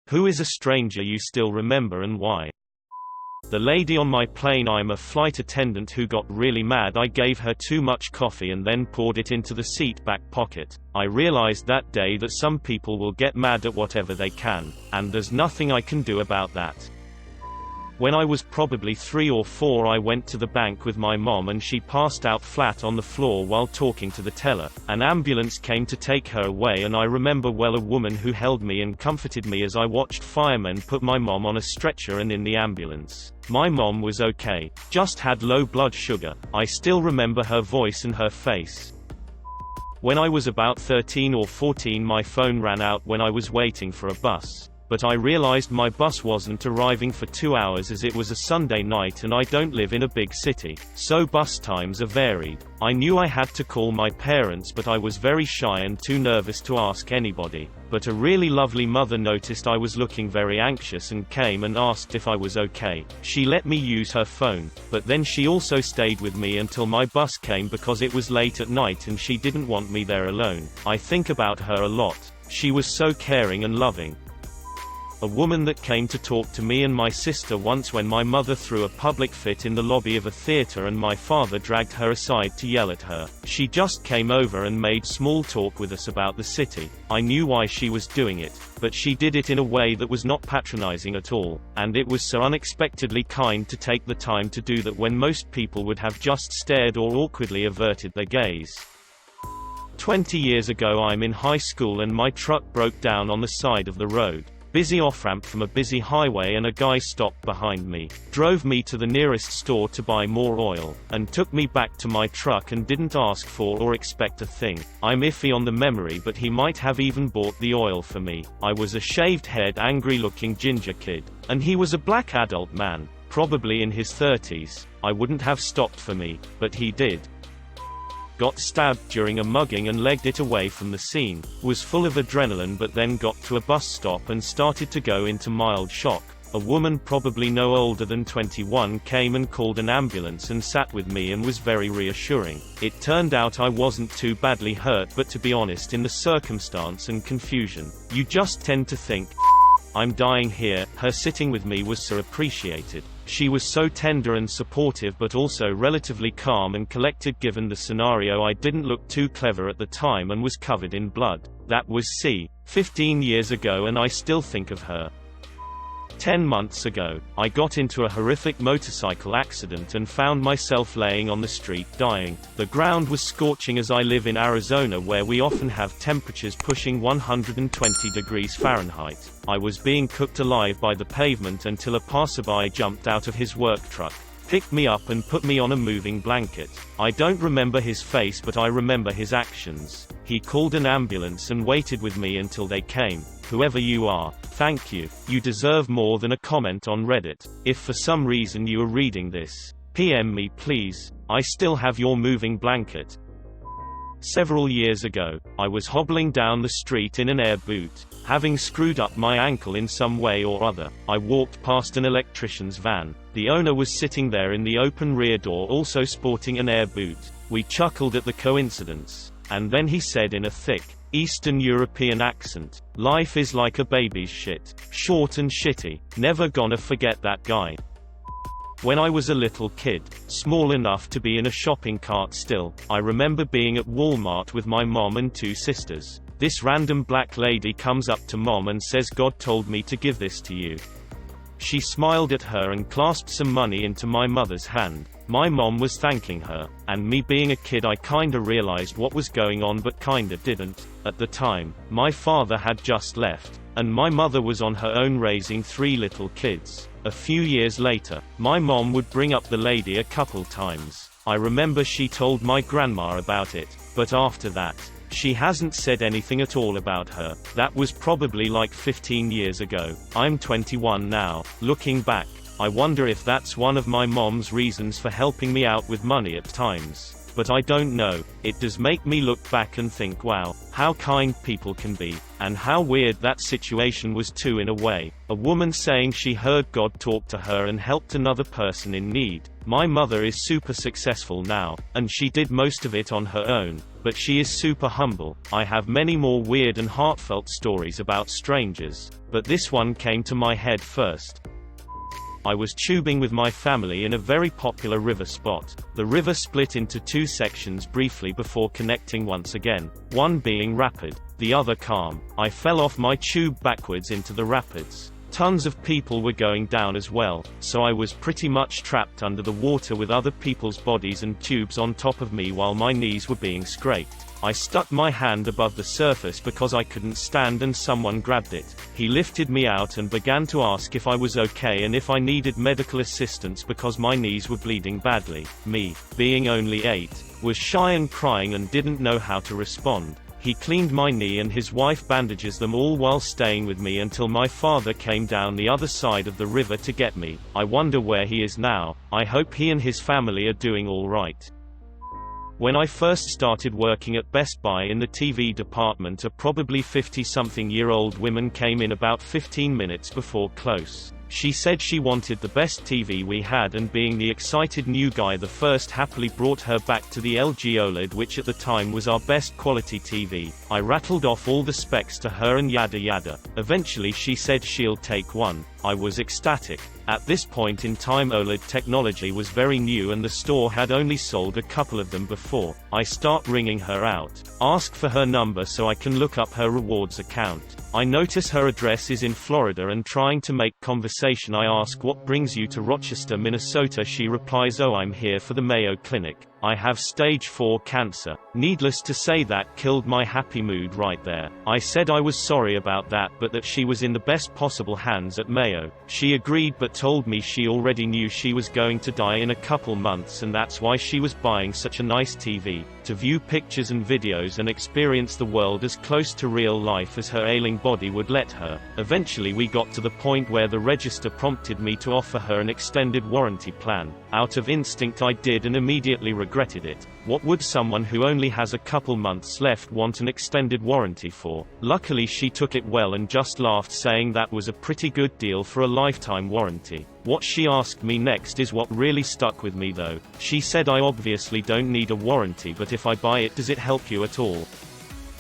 Who is a stranger you still remember and why? The lady on my plane. I'm a flight attendant who got really mad. I gave her too much coffee and then poured it into the seat back pocket. I realized that day that some people will get mad at whatever they can, and there's nothing I can do about that. When I was probably 3 or 4, I went to the bank with my mom and she passed out flat on the floor while talking to the teller. An ambulance came to take her away, and I remember well a woman who held me and comforted me as I watched firemen put my mom on a stretcher and in the ambulance. My mom was okay, just had low blood sugar. I still remember her voice and her face. When I was about 13 or 14, my phone ran out when I was waiting for a bus. But I realized my bus wasn't arriving for 2 hours as it was a Sunday night and I don't live in a big city, so bus times are varied. I knew I had to call my parents, but I was very shy and too nervous to ask anybody. But a really lovely mother noticed I was looking very anxious and came and asked if I was okay. She let me use her phone, but then she also stayed with me until my bus came because it was late at night and she didn't want me there alone. I think about her a lot. She was so caring and loving. A woman that came to talk to me and my sister once when my mother threw a public fit in the lobby of a theater and my father dragged her aside to yell at her. She just came over and made small talk with us about the city. I knew why she was doing it, but she did it in a way that was not patronizing at all, and it was so unexpectedly kind to take the time to do that when most people would have just stared or awkwardly averted their gaze. 20 years ago, I'm in high school and my truck broke down on the side of the road. Busy off-ramp from a busy highway, and a guy stopped behind me, drove me to the nearest store to buy more oil, and took me back to my truck and didn't ask for or expect a thing. I'm iffy on the memory, but he might have even bought the oil for me. I was a shaved-head, angry-looking ginger kid, and he was a black adult man, probably in his 30s. I wouldn't have stopped for me, but he did. Got stabbed during a mugging and legged it away from the scene. Was full of adrenaline, but then got to a bus stop and started to go into mild shock. A woman probably no older than 21 came and called an ambulance and sat with me and was very reassuring. It turned out I wasn't too badly hurt, but to be honest, in the circumstance and confusion, you just tend to think, I'm dying here. Her sitting with me was so appreciated. She was so tender and supportive, but also relatively calm and collected given the scenario. I didn't look too clever at the time and was covered in blood. That was 15 years ago, and I still think of her. 10 months ago, I got into a horrific motorcycle accident and found myself laying on the street dying. The ground was scorching as I live in Arizona, where we often have temperatures pushing 120 degrees Fahrenheit. I was being cooked alive by the pavement until a passerby jumped out of his work truck, picked me up and put me on a moving blanket. I don't remember his face, but I remember his actions. He called an ambulance and waited with me until they came. Whoever you are, thank you. You deserve more than a comment on Reddit. If for some reason you are reading this, PM me please. I still have your moving blanket. Several years ago, I was hobbling down the street in an air boot, having screwed up my ankle in some way or other. I walked past an electrician's van. The owner was sitting there in the open rear door, also sporting an air boot. We chuckled at the coincidence, and then he said in a thick Eastern European accent, "Life is like a baby's shit. Short and shitty. Never gonna forget that guy." When I was a little kid, small enough to be in a shopping cart still, I remember being at Walmart with my mom and 2 sisters. This random black lady comes up to mom and says, "God told me to give this to you." She smiled at her and clasped some money into my mother's hand. My mom was thanking her, and me being a kid, I kinda realized what was going on but kinda didn't. At the time, my father had just left, and my mother was on her own raising 3 little kids. A few years later, my mom would bring up the lady a couple times. I remember she told my grandma about it, but after that, she hasn't said anything at all about her. That was probably like 15 years ago. I'm 21 now. Looking back, I wonder if that's one of my mom's reasons for helping me out with money at times. But I don't know, it does make me look back and think wow, how kind people can be, and how weird that situation was too in a way. A woman saying she heard God talk to her and helped another person in need. My mother is super successful now, and she did most of it on her own, but she is super humble. I have many more weird and heartfelt stories about strangers, but this one came to my head first. I was tubing with my family in a very popular river spot. The river split into two sections briefly before connecting once again, one being rapid, the other calm. I fell off my tube backwards into the rapids. Tons of people were going down as well, so I was pretty much trapped under the water with other people's bodies and tubes on top of me while my knees were being scraped. I stuck my hand above the surface because I couldn't stand and someone grabbed it. He lifted me out and began to ask if I was okay and if I needed medical assistance because my knees were bleeding badly. Me, being only 8, was shy and crying and didn't know how to respond. He cleaned my knee and his wife bandages them all while staying with me until my father came down the other side of the river to get me. I wonder where he is now. I hope he and his family are doing all right. When I first started working at Best Buy in the TV department, a probably 50-something-year-old woman came in about 15 minutes before close. She said she wanted the best TV we had, and being the excited new guy the first happily brought her back to the LG OLED, which at the time was our best quality TV. I rattled off all the specs to her and yada yada. Eventually she said she'll take one. I was ecstatic. At this point in time OLED technology was very new and the store had only sold a couple of them before. I start ringing her out. Ask for her number so I can look up her rewards account. I notice her address is in Florida and trying to make conversation I ask what brings you to Rochester, Minnesota. She replies, oh, I'm here for the Mayo Clinic. I have stage 4 cancer. Needless to say, that killed my happy mood right there. I said I was sorry about that but that she was in the best possible hands at Mayo. She agreed but told me she already knew she was going to die in a couple months and that's why she was buying such a nice TV, to view pictures and videos and experience the world as close to real life as her ailing body would let her. Eventually we got to the point where the register prompted me to offer her an extended warranty plan. Out of instinct I did and immediately regretted it. What would someone who only has a couple months left want an extended warranty for? Luckily she took it well and just laughed, saying that was a pretty good deal for a lifetime warranty. What she asked me next is what really stuck with me though. She said, I obviously don't need a warranty, but if I buy it, does it help you at all?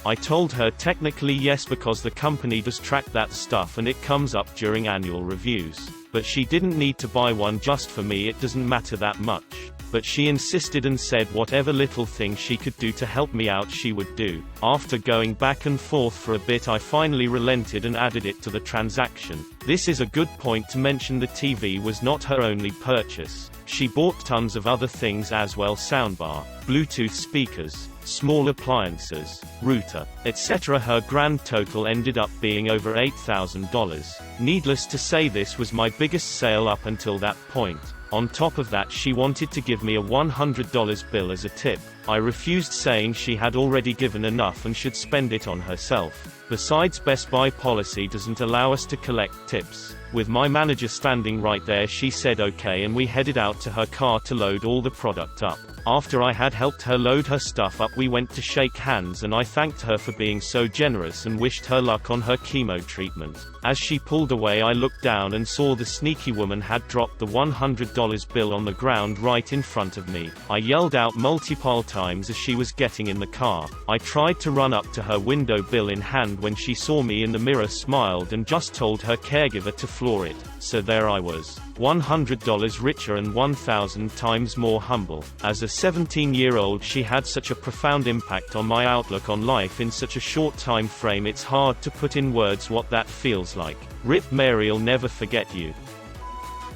I told her technically yes, because the company does track that stuff and it comes up during annual reviews. But she didn't need to buy one just for me, it doesn't matter that much. But she insisted and said whatever little thing she could do to help me out she would do. After going back and forth for a bit I finally relented and added it to the transaction. This is a good point to mention the TV was not her only purchase. She bought tons of other things as well: soundbar, Bluetooth speakers, small appliances, router, etc. Her grand total ended up being over $8,000. Needless to say, this was my biggest sale up until that point. On top of that, she wanted to give me a $100 bill as a tip. I refused, saying she had already given enough and should spend it on herself. Besides, Best Buy policy doesn't allow us to collect tips. With my manager standing right there, she said okay and we headed out to her car to load all the product up. After I had helped her load her stuff up, we went to shake hands and I thanked her for being so generous and wished her luck on her chemo treatment. As she pulled away, I looked down and saw the sneaky woman had dropped the $100 bill on the ground right in front of me. I yelled out multiple times as she was getting in the car. I tried to run up to her window, bill in hand, when she saw me in the mirror, smiled and just told her caregiver to floor it. So there I was, $100 richer and 1,000 times more humble. As a 17-year-old, she had such a profound impact on my outlook on life in such a short time frame. It's hard to put in words what that feels like. Rip Mary'll never forget you.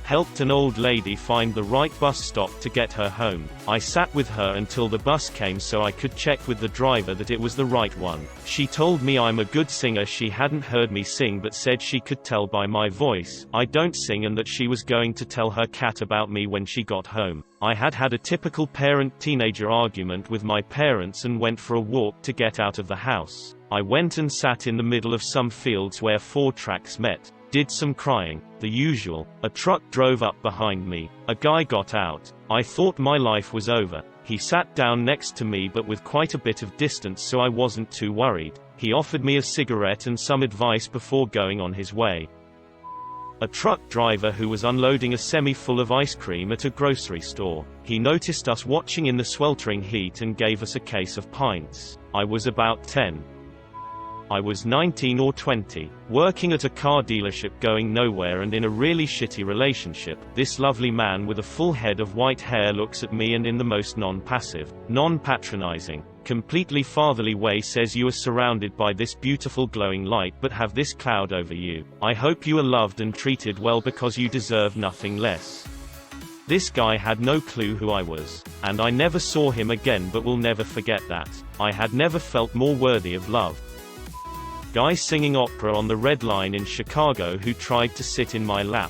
Helped an old lady find the right bus stop to get her home. I sat with her until the bus came so I could check with the driver that it was the right one. She told me I'm a good singer. She hadn't heard me sing but said she could tell by my voice I don't sing, and that she was going to tell her cat about me when she got home. I had had a typical parent-teenager argument with my parents and went for a walk to get out of the house. I went and sat in the middle of some fields where 4 tracks met. Did some crying, the usual. A truck drove up behind me. A guy got out. I thought my life was over. He sat down next to me but with quite a bit of distance, so I wasn't too worried. He offered me a cigarette and some advice before going on his way. A truck driver who was unloading a semi-full of ice cream at a grocery store. He noticed us watching in the sweltering heat and gave us a case of pints. I was about 10. I was 19 or 20, working at a car dealership going nowhere and in a really shitty relationship. This lovely man with a full head of white hair looks at me and in the most non-passive, non-patronizing, completely fatherly way says, "You are surrounded by this beautiful glowing light but have this cloud over you. I hope you are loved and treated well because you deserve nothing less." This guy had no clue who I was, and I never saw him again, but will never forget that. I had never felt more worthy of love. Guy singing opera on the Red Line in Chicago who tried to sit in my lap.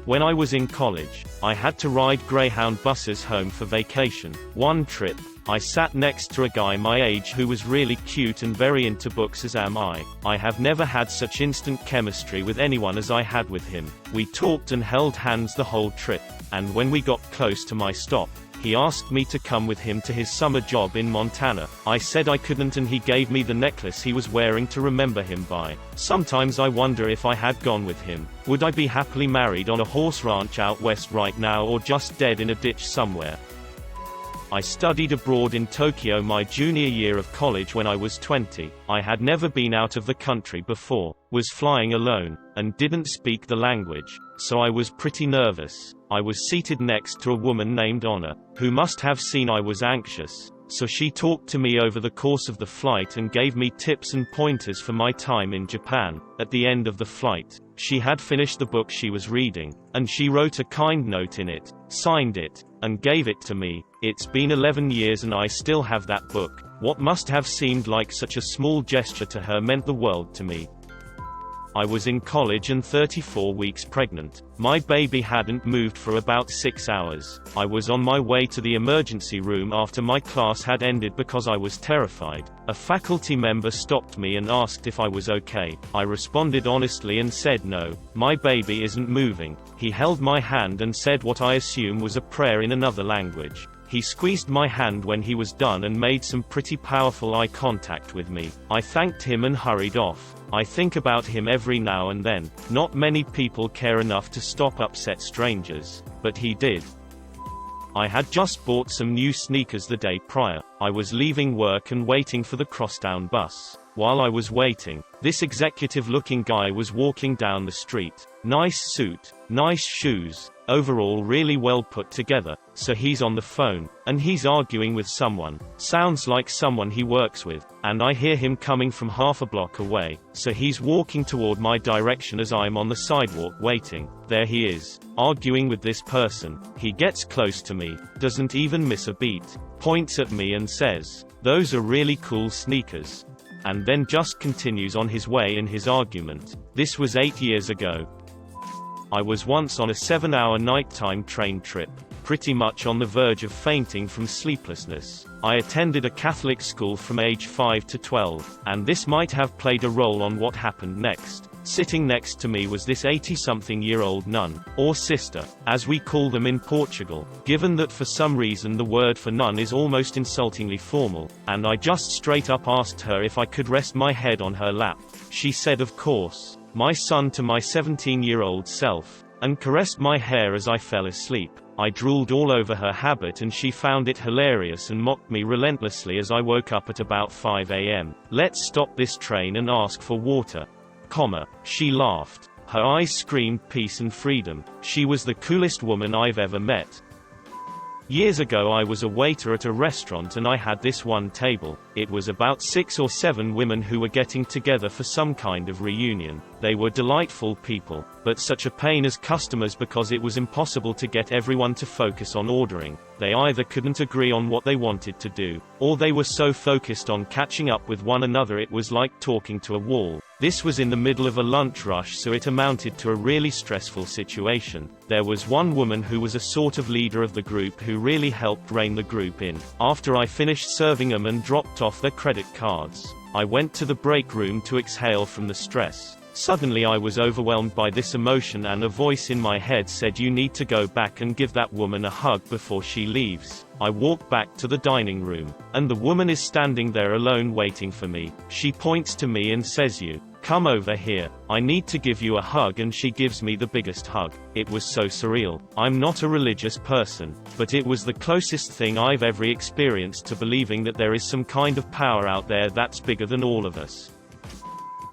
When I was in college, I had to ride Greyhound buses home for vacation. One trip, I sat next to a guy my age who was really cute and very into books, as am I. I have never had such instant chemistry with anyone as I had with him. We talked and held hands the whole trip, and when we got close to my stop, he asked me to come with him to his summer job in Montana. I said I couldn't and he gave me the necklace he was wearing to remember him by. Sometimes I wonder if I had gone with him, would I be happily married on a horse ranch out west right now or just dead in a ditch somewhere? I studied abroad in Tokyo my junior year of college when I was 20. I had never been out of the country before, was flying alone, and didn't speak the language, so I was pretty nervous. I was seated next to a woman named Honor, who must have seen I was anxious, so she talked to me over the course of the flight and gave me tips and pointers for my time in Japan. At the end of the flight, she had finished the book she was reading, and she wrote a kind note in it, signed it, and gave it to me. It's been 11 years and I still have that book. What must have seemed like such a small gesture to her meant the world to me. I was in college and 34 weeks pregnant. My baby hadn't moved for about 6 hours. I was on my way to the emergency room after my class had ended because I was terrified. A faculty member stopped me and asked if I was okay. I responded honestly and said no, my baby isn't moving. He held my hand and said what I assume was a prayer in another language. He squeezed my hand when he was done and made some pretty powerful eye contact with me. I thanked him and hurried off. I think about him every now and then. Not many people care enough to stop upset strangers, but he did. I had just bought some new sneakers the day prior. I was leaving work and waiting for the crosstown bus. While I was waiting, this executive-looking guy was walking down the street. Nice suit, nice shoes, overall really well put together. So he's on the phone, and he's arguing with someone. Sounds like someone he works with. And I hear him coming from half a block away. So he's walking toward my direction as I'm on the sidewalk waiting. There he is, arguing with this person. He gets close to me, doesn't even miss a beat, points at me and says, "Those are really cool sneakers." And then just continues on his way in his argument. This was 8 years ago. I was once on a 7-hour nighttime train trip, pretty much on the verge of fainting from sleeplessness. I attended a Catholic school from age 5 to 12, and this might have played a role on what happened next. Sitting next to me was this 80-something-year-old nun, or sister, as we call them in Portugal, given that for some reason the word for nun is almost insultingly formal, and I just straight up asked her if I could rest my head on her lap. She said of course, my son to my 17-year-old self, and caressed my hair as I fell asleep. I drooled all over her habit and she found it hilarious and mocked me relentlessly as I woke up at about 5 a.m. "Let's stop this train and ask for water." She laughed. Her eyes screamed peace and freedom. She was the coolest woman I've ever met. Years ago I was a waiter at a restaurant and I had this one table. It was about 6 or 7 women who were getting together for some kind of reunion. They were delightful people, but such a pain as customers because it was impossible to get everyone to focus on ordering. They either couldn't agree on what they wanted to do, or they were so focused on catching up with one another it was like talking to a wall. This was in the middle of a lunch rush, so it amounted to a really stressful situation. There was one woman who was a sort of leader of the group who really helped rein the group in. After I finished serving them and dropped off their credit cards, I went to the break room to exhale from the stress. Suddenly I was overwhelmed by this emotion and a voice in my head said, you need to go back and give that woman a hug before she leaves. I walk back to the dining room, and the woman is standing there alone waiting for me. She points to me and says, you come over here. I need to give you a hug, and she gives me the biggest hug. It was so surreal. I'm not a religious person, but it was the closest thing I've ever experienced to believing that there is some kind of power out there that's bigger than all of us.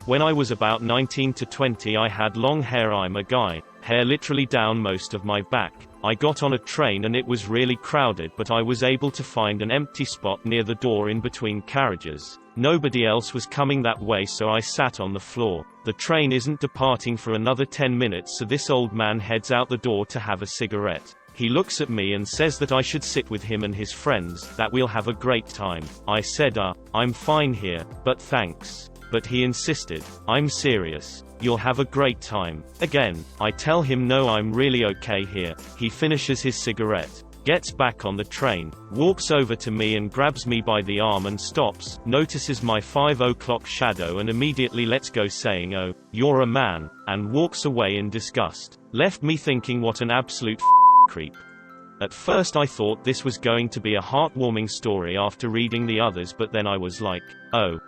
When I was about 19 to 20 I had long hair. I'm a guy, hair literally down most of my back. I got on a train and it was really crowded, but I was able to find an empty spot near the door in between carriages. Nobody else was coming that way, so I sat on the floor. The train isn't departing for another 10 minutes, so this old man heads out the door to have a cigarette. He looks at me and says that I should sit with him and his friends, that we'll have a great time. I said, I'm fine here, but thanks. But he insisted, I'm serious. You'll have a great time. Again, I tell him no, I'm really okay here. He finishes his cigarette, gets back on the train, walks over to me and grabs me by the arm and stops, notices my 5 o'clock shadow and immediately lets go saying, oh, you're a man, and walks away in disgust. Left me thinking, what an absolute creep. At first I thought this was going to be a heartwarming story after reading the others, but then I was like, oh,